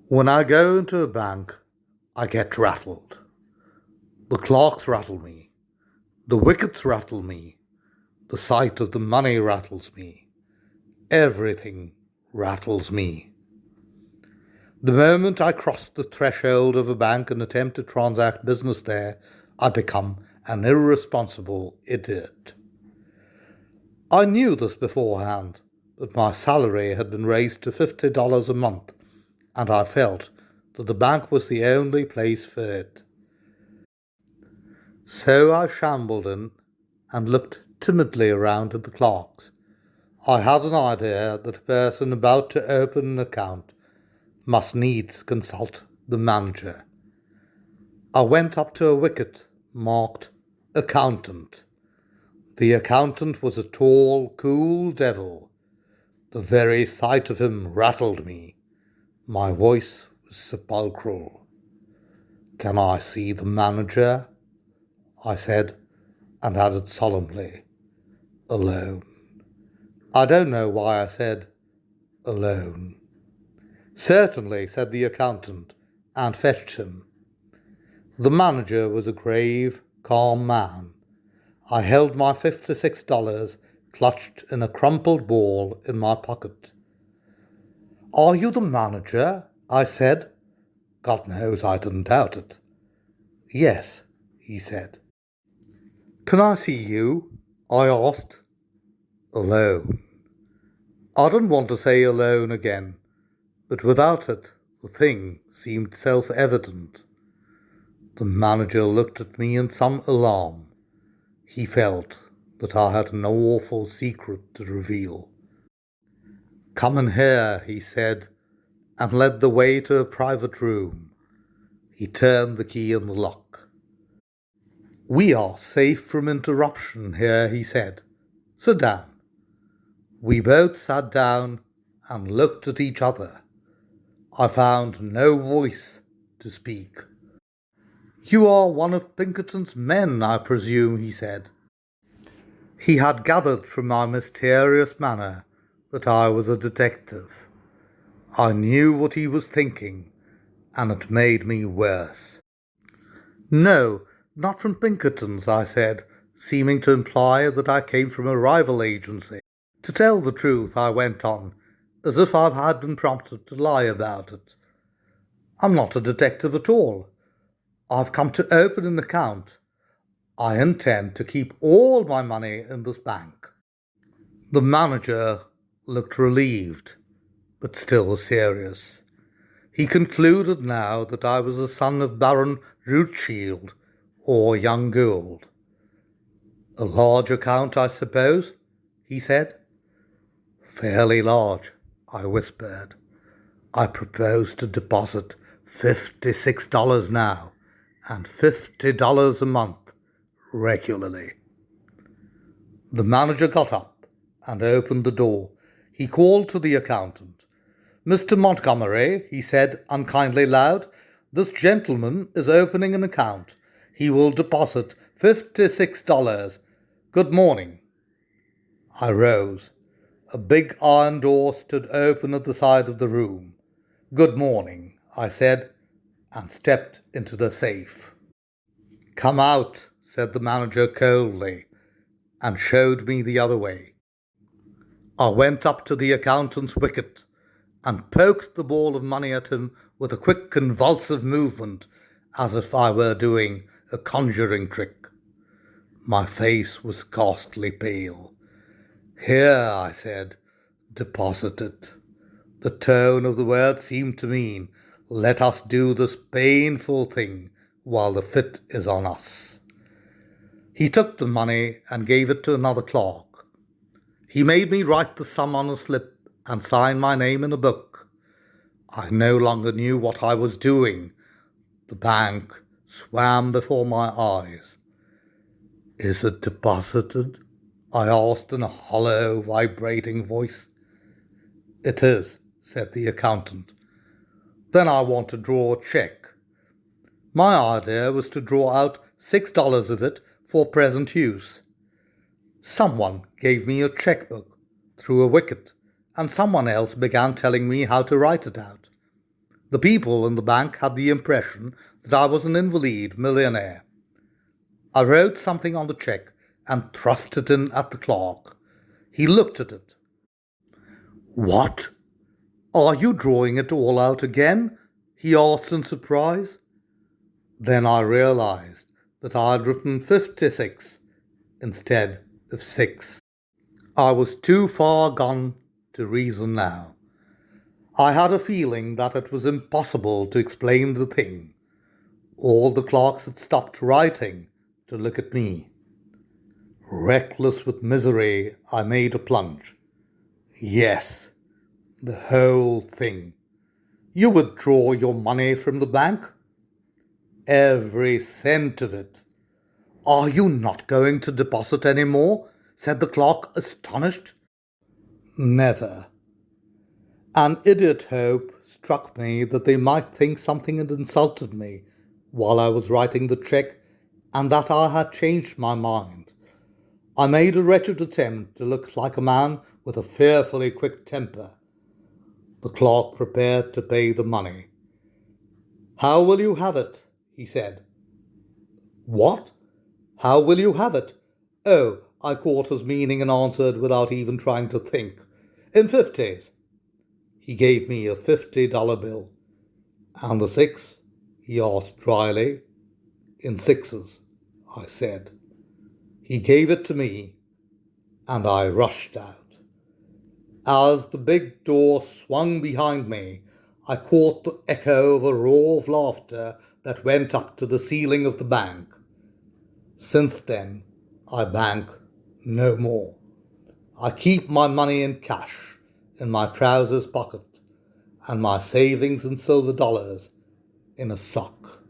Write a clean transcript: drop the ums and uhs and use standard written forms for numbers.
When I go into a bank, I get rattled. The clerks rattle me. The wickets rattle me. The sight of the money rattles me. Everything rattles me. The moment I cross the threshold of a bank and attempt to transact business there, I become an irresponsible idiot. I knew this beforehand, but my salary had been raised to $50 a month, and I felt that the bank was the only place for it. So I shambled in and looked timidly around at the clerks. I had an idea that a person about to open an account must needs consult the manager. I went up to a wicket marked Accountant. The accountant was a tall, cool devil. The very sight of him rattled me. My voice was sepulchral. "Can I see the manager?" I said, and added solemnly, "Alone." I don't know why I said alone. "Certainly," said the accountant, and fetched him. The manager was a grave, calm man. I held my $56 clutched in a crumpled ball in my pocket. "Are you the manager?" I said. God knows I didn't doubt it. "Yes," he said. "Can I see you?" I asked. "Alone." I didn't want to say alone again, but without it, the thing seemed self-evident. The manager looked at me in some alarm. He felt that I had an awful secret to reveal. "Come in here," he said, and led the way to a private room. He turned the key in the lock. "We are safe from interruption here," he said. "Sit down." We both sat down and looked at each other. I found no voice to speak. "You are one of Pinkerton's men, I presume," he said. He had gathered from my mysterious manner that I was a detective. I knew what he was thinking, and it made me worse. "No, not from Pinkerton's," I said, seeming to imply that I came from a rival agency. "To tell the truth," I went on, as if I had been prompted to lie about it, "I'm not a detective at all. I've come to open an account. I intend to keep all my money in this bank." The manager looked relieved, but still serious. He concluded now that I was the son of Baron Rothschild or young Gould. "A large account, I suppose?" he said. "Fairly large," I whispered. "I propose to deposit $56 now and $50 a month regularly." The manager got up and opened the door. He called to the accountant. "Mr. Montgomery," he said unkindly loud, "this gentleman is opening an account. He will deposit $56. Good morning." I rose. A big iron door stood open at the side of the room. "Good morning," I said, and stepped into the safe. "Come out," said the manager coldly, and showed me the other way. I went up to the accountant's wicket and poked the ball of money at him with a quick convulsive movement, as if I were doing a conjuring trick. My face was ghastly pale. "Here," I said, "deposit it." The tone of the word seemed to mean, let us do this painful thing while the fit is on us. He took the money and gave it to another clerk. He made me write the sum on a slip and sign my name in a book. I no longer knew what I was doing. The bank swam before my eyes. "Is it deposited?" I asked in a hollow, vibrating voice. "It is," said the accountant. "Then I want to draw a cheque." My idea was to draw out $6 of it for present use. Someone gave me a chequebook through a wicket, and someone else began telling me how to write it out. The people in the bank had the impression that I was an invalid millionaire. I wrote something on the cheque and thrust it in at the clerk. He looked at it. "What? Are you drawing it all out again?" he asked in surprise. Then I realized that I had written 56 instead of 6. I was too far gone to reason now. I had a feeling that it was impossible to explain the thing. All the clerks had stopped writing to look at me. Reckless with misery, I made a plunge. "Yes, the whole thing. You withdraw your money from the bank?" "Every cent of it." "Are you not going to deposit any more?" said the clerk, astonished. "Never." An idiot hope struck me that they might think something had insulted me while I was writing the cheque, and that I had changed my mind. I made a wretched attempt to look like a man with a fearfully quick temper. The clerk prepared to pay the money. "How will you have it?" he said. "What? How will you have it?" "Oh," I caught his meaning and answered without even trying to think. "In 50s." He gave me a $50 bill. "And the 6?" he asked dryly. "In 6s, I said. He gave it to me, and I rushed out. As the big door swung behind me, I caught the echo of a roar of laughter that went up to the ceiling of the bank. Since then, I bank no more. I keep my money in cash in my trousers pocket and my savings in silver dollars in a sock.